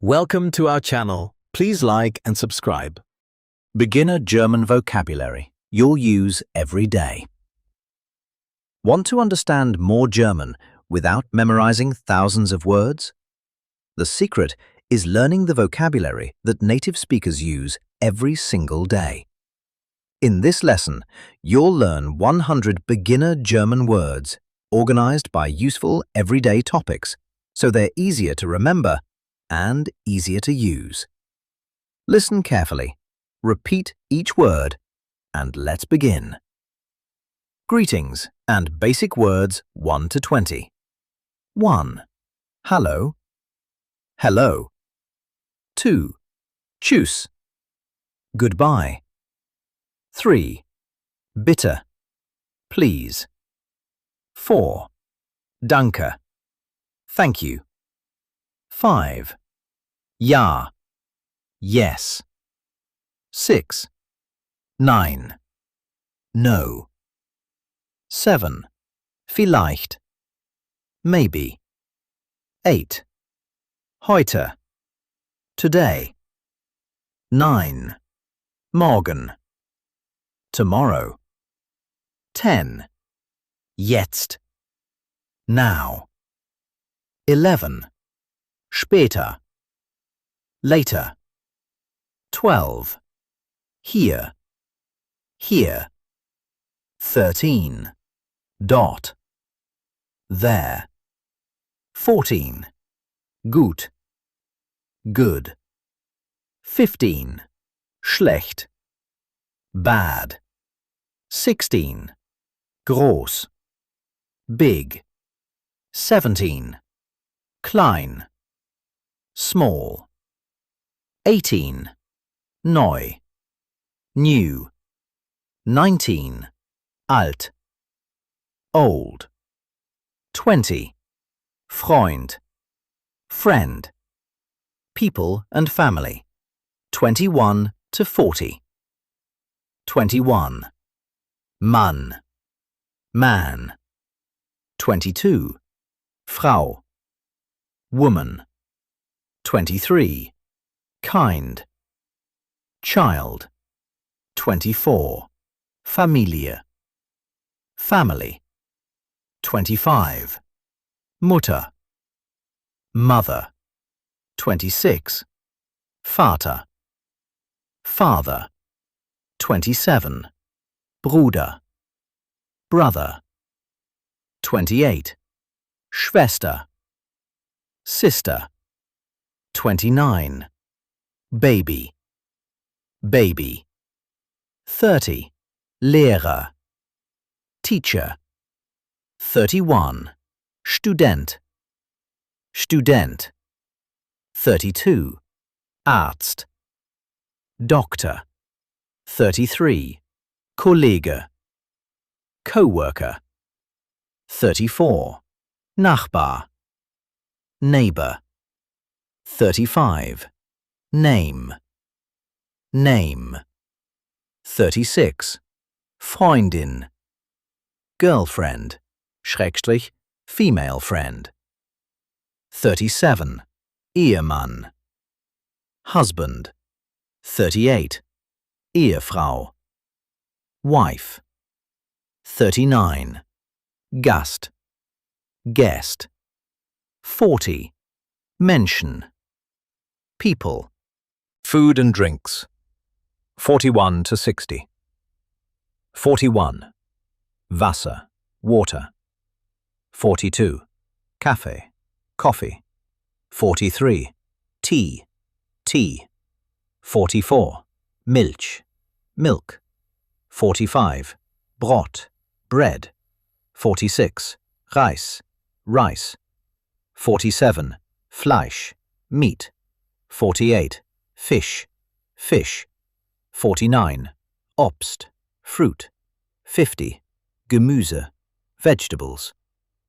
Welcome to our channel. Please like and subscribe. Beginner German vocabulary you'll use every day. Want to understand more German without memorizing thousands of words? The secret is learning the vocabulary that native speakers use every single day. In this lesson, you'll learn 100 beginner German words organized by useful everyday topics, so they're easier to remember and easier to use. Listen carefully, repeat each word, and let's begin. Greetings and basic words 1 to 20. 1. Hallo. Hello. 2. Tschüss. Goodbye. 3. Bitte. Please. 4. Danke. Thank you. 5. Ja. Yes. 6. Nein. No. 7. Vielleicht. Maybe. 8. Heute. Today. 9. Morgen. Tomorrow. 10. Jetzt. Now. 11. Später. Later. 12. Hier. Here. 13. Dort. There. 14. Gut. Good. 15. Schlecht. Bad. 16. Groß. Big. 17. Klein. Small. 18. Neu. New. 19. Alt. Old. 20. Freund. Friend. People and family. 21 to 40. 21. Mann. Man. 22. Frau. Woman. 23. Kind. Child. 24. Familie. Family. 25. Mutter. Mother. 26. Vater. Father. 27. Bruder. Brother. 28. Schwester. Sister. 29. Baby. Baby. 30. Lehrer. Teacher. 31. Student. Student. 32. Arzt. Doctor. 33. Kollege. Co-worker. 34. Nachbar. Neighbor. 35. Name. Name. 36. Freundin. Girlfriend. Schrägstrich, female friend. 37. Ehemann. Husband. 38. Ehefrau. Wife. 39. Gast. Guest. 40. Menschen. People. Food and drinks. 41 to 60. 41. Wasser, water. 42. Kaffee, coffee. 43. Tea, tea. 44. Milch, milk. 45. Brot, bread. 46. Reis, rice. 47. Fleisch, meat. 48. Fish, fish. 49. Obst, fruit. 50. Gemüse, vegetables.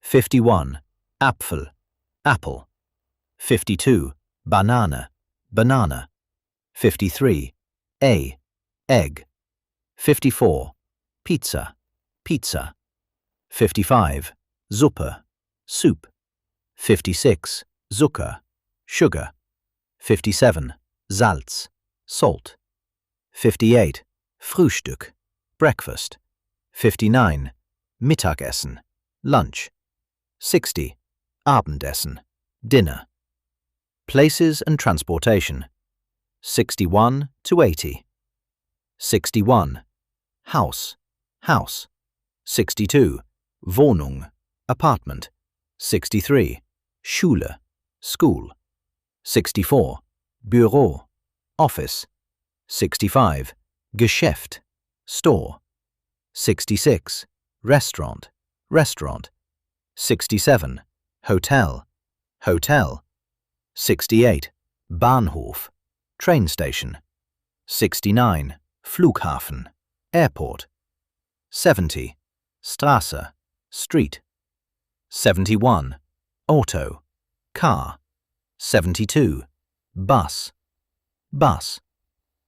51. Apfel, apple. 52. Banane, banana. 53. Egg. 54. Pizza, pizza. 55. Suppe, soup. 56. Zucker, sugar. 57. Salz, salt. 58. Frühstück, breakfast. 59. Mittagessen, lunch. 60. Abendessen, dinner. Places and transportation. 61 to 80. 61. Haus, house. 62. Wohnung, apartment. 63. Schule, school. 64. Büro, office. 65. Geschäft, store. 66. Restaurant, restaurant. 67. Hotel, hotel. 68. Bahnhof, train station. 69. Flughafen, airport. 70. Straße, street. 71. Auto, car. 72. Bus, bus.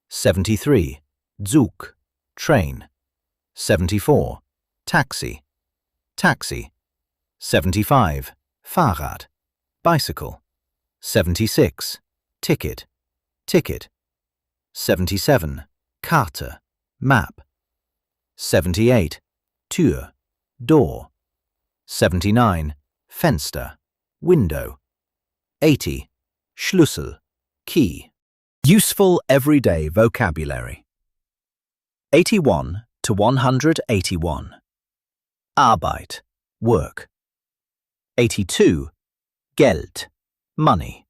73. Zug, train. 74. Taxi, taxi. 75. Fahrrad, bicycle. 76. Ticket, ticket. 77. Karte, map. 78. Tür, door. 79. Fenster, window. 80. Schlüssel, key. Useful everyday vocabulary. 81 to 181. Arbeit, work. 82. Geld, money.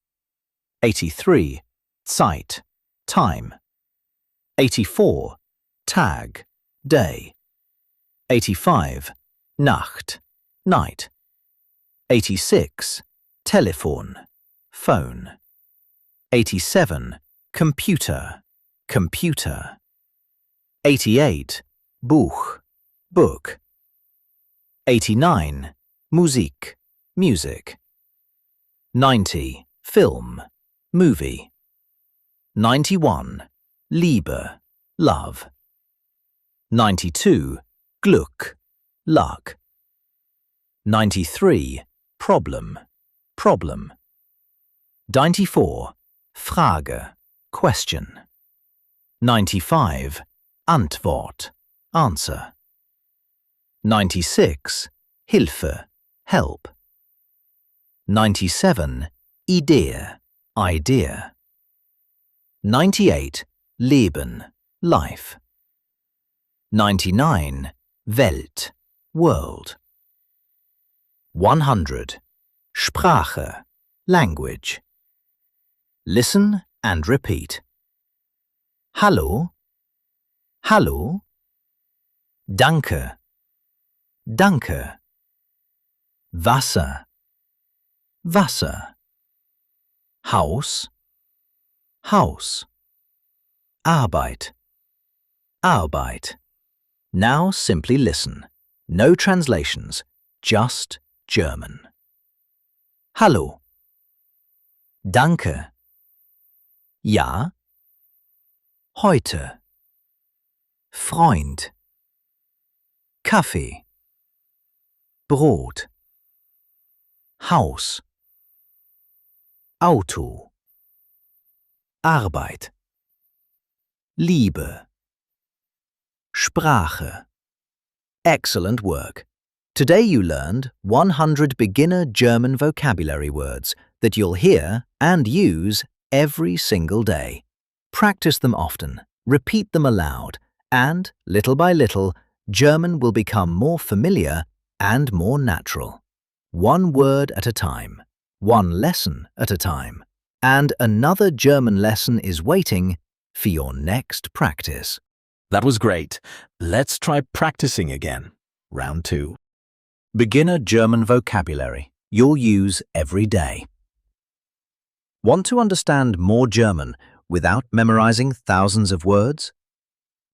83. Zeit, time. 84. Tag, day. 85. Nacht, night. 86. Telefon, phone. 87. Computer, computer. 88. Buch, book. 89. Musik, music. 90. Film, movie. 91. Liebe, love. 92. Glück, luck. 93. Problem, problem. 94. Frage, question. 95. Antwort, answer. 96. Hilfe, help. 97. Idee, idea. 98. Leben, life. 99. Welt, world. 100. Sprache, language. Listen and repeat. Hallo, hallo. Danke, danke. Wasser, Wasser. Haus, Haus. Arbeit, Arbeit. Now simply listen. No translations, just German. Hallo. Danke. Ja. Heute. Freund. Kaffee. Brot. Haus. Auto. Arbeit. Liebe. Sprache. Excellent work. Today you learned 100 beginner German vocabulary words that you'll hear and use every single day. Practice them often, repeat them aloud, and, little by little, German will become more familiar and more natural. One word at a time, one lesson at a time, and another German lesson is waiting for your next practice. That was great. Let's try practicing again. Round 2. Beginner German vocabulary you'll use every day. Want to understand more German without memorizing thousands of words?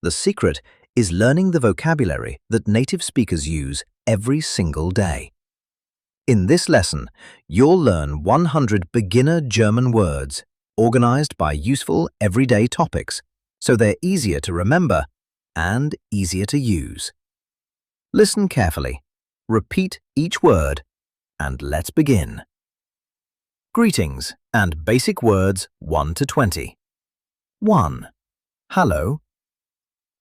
The secret is learning the vocabulary that native speakers use every single day. In this lesson, you'll learn 100 beginner German words organized by useful everyday topics, so they're easier to remember and easier to use. Listen carefully, repeat each word, and let's begin. Greetings and basic words 1 to 20. 1. Hallo.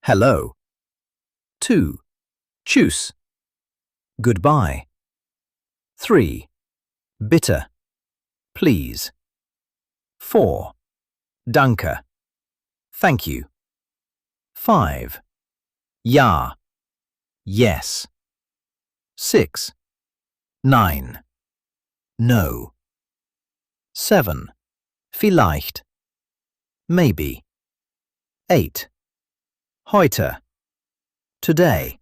Hello. 2. Tschüss. Goodbye. 3. Bitte. Please. 4. Danke. Thank you. 5. Ja. Yes. 6. Nein. No. 7. Vielleicht. Maybe. 8. Heute. Today.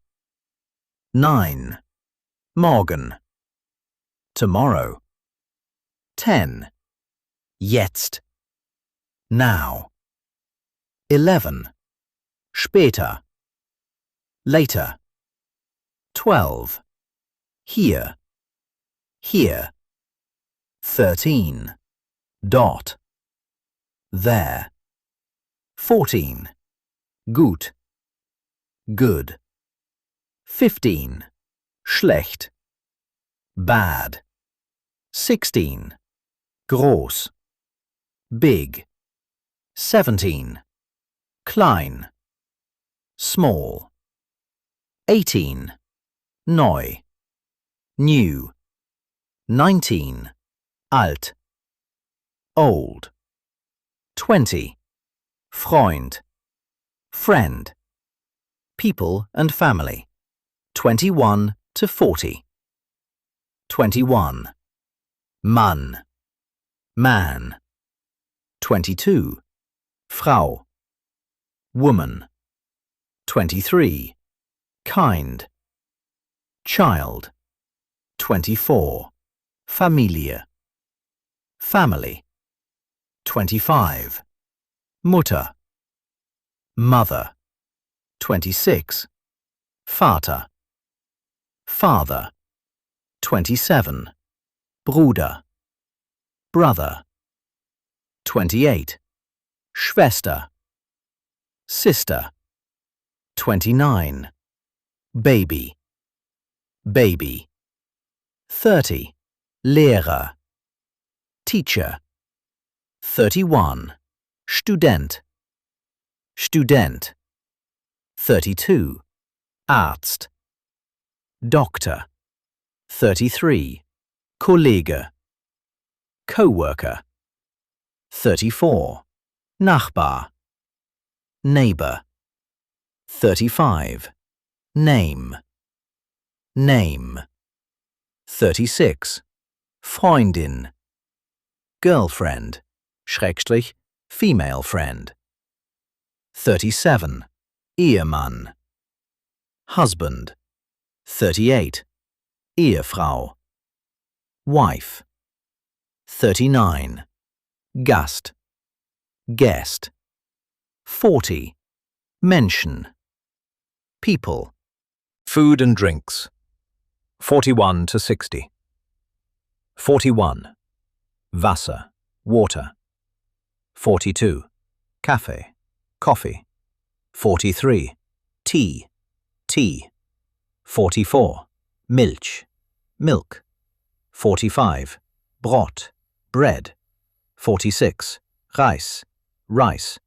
9. Morgen. Tomorrow. 10. Jetzt. Now. 11. Später. Later. 12. Hier. Here. 13. Dort. There. 14. Gut. Good. 15. Schlecht. Bad. 16. Groß. Big. 17. Klein. Small. 18. Neu. New. 19. Alt. Old. 20. Freund. Friend. People and family. 21 to 40. 21. Mann. Man. 22. Frau. Woman. 23. Kind. Child. 24. Familie. Family. 25. Mutter. Mother. 26. Vater. Father. 27. Bruder. Brother. 28. Schwester. Sister. 29. Baby. Baby. 30. Lehrer. Teacher. 31. Student. Student. 32. Arzt. Doctor. 33. Kollege. Co-worker. 34. Nachbar. Neighbor. 35. Name. Name. 36. Freundin. Girlfriend. / female friend. 37. Ehemann. Husband. 38. Ehefrau. Wife. 39. Gast. Guest. 40. Menschen. People. Food and drinks. 41 to 60. 41. Wasser, water. 42. Kaffee, coffee. 43. Tea, tea. 44. Milch, milk. 45. Brot, bread. 46. Reis, rice.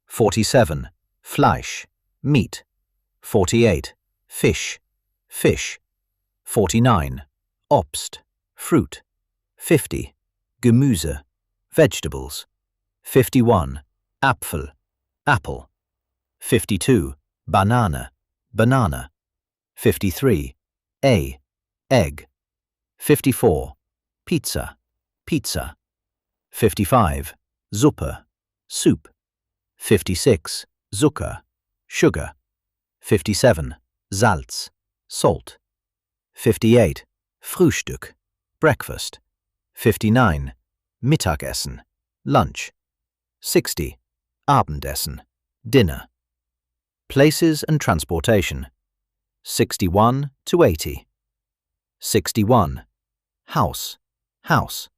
47. Fleisch, meat. 48. Fish, fish. 49. Obst, fruit. 50. Gemüse, vegetables. 51. Apfel, apple. 52. Banane, banana. 53. Egg. 54. Pizza, pizza. 55. Suppe, soup. 56. Zucker, sugar. 57. Salz, salt. 58. Frühstück, breakfast. 59. Mittagessen, lunch. 60. Abendessen, dinner. Places and transportation. 61 to 80. 61. Haus, house.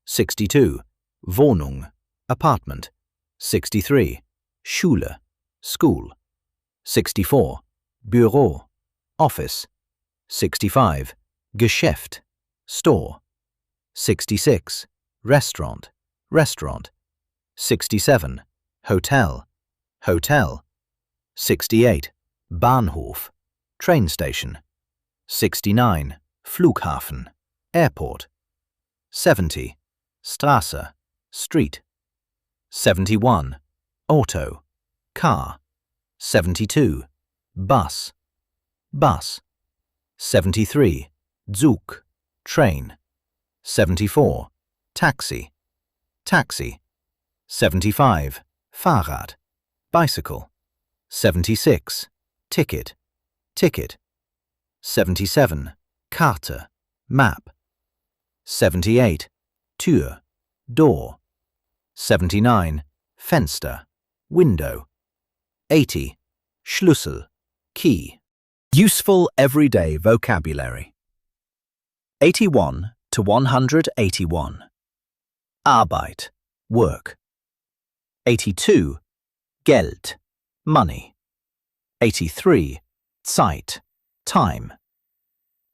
62. Wohnung, apartment. 63. Schule, school. 64. Büro, office. 65. Geschäft, store. 66. Restaurant, restaurant. 67, hotel, hotel. 68, Bahnhof, train station. 69, Flughafen, airport. 70, Straße, street. 71, auto, car. 72, bus, bus. 73, Zug, train. 74, taxi, taxi. 75, Fahrrad, bicycle. 76, ticket, ticket. 77, Karte, map. 78, Tür, door. 79, Fenster, window. 80, Schlüssel, key. Useful everyday vocabulary. 81 to 181. Arbeit, work. 82, Geld, money. 83, Zeit, time.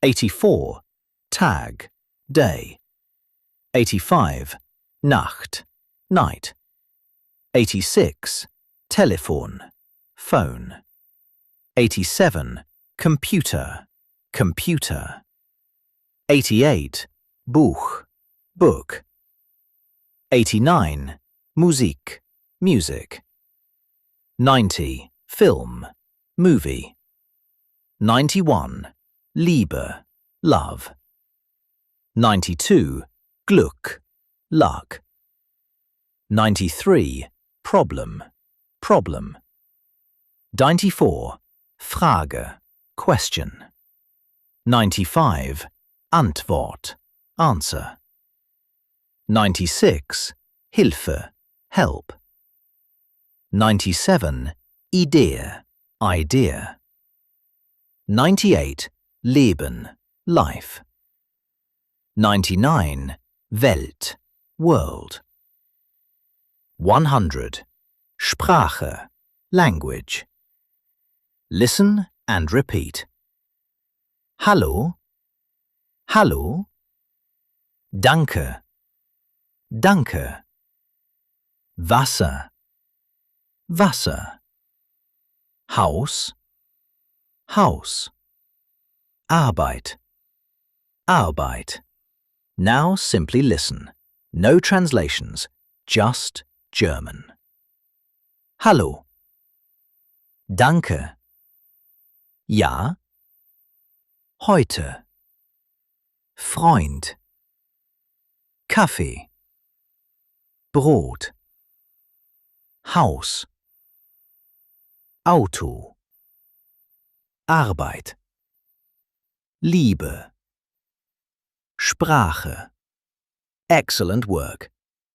84, Tag, day. 85, Nacht, night. 86, Telefon, phone. 87, computer, computer. 88, Buch, book. 89, Musik, music. 90, film, movie. 91, Liebe, love. 92, Glück, luck. 93, problem, problem. 94, Frage, question. 95, Antwort, answer. 96, Hilfe, help. 97, Idee, idea. 98, Leben, life. 99, Welt, world. 100, Sprache, language. Listen and repeat. Hallo, hallo. Danke, danke. Wasser, Wasser. Haus, Haus. Arbeit, Arbeit. Now simply listen. No translations, just German. Hallo. Danke. Ja. Heute. Freund. Kaffee. Brot. Haus. Auto. Arbeit. Liebe. Sprache. Excellent work.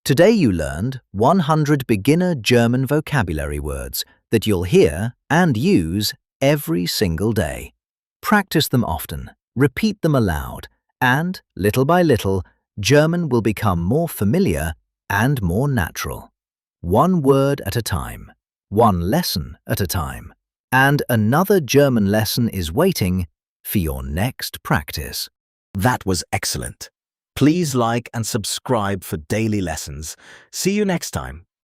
Today you learned 100 beginner German vocabulary words that you'll hear and use every single day. Practice them often, repeat them aloud, and, little by little, German will become more familiar and more natural. One word at a time, one lesson at a time, and another German lesson is waiting for your next practice. That was excellent. Please like and subscribe for daily lessons. See you next time.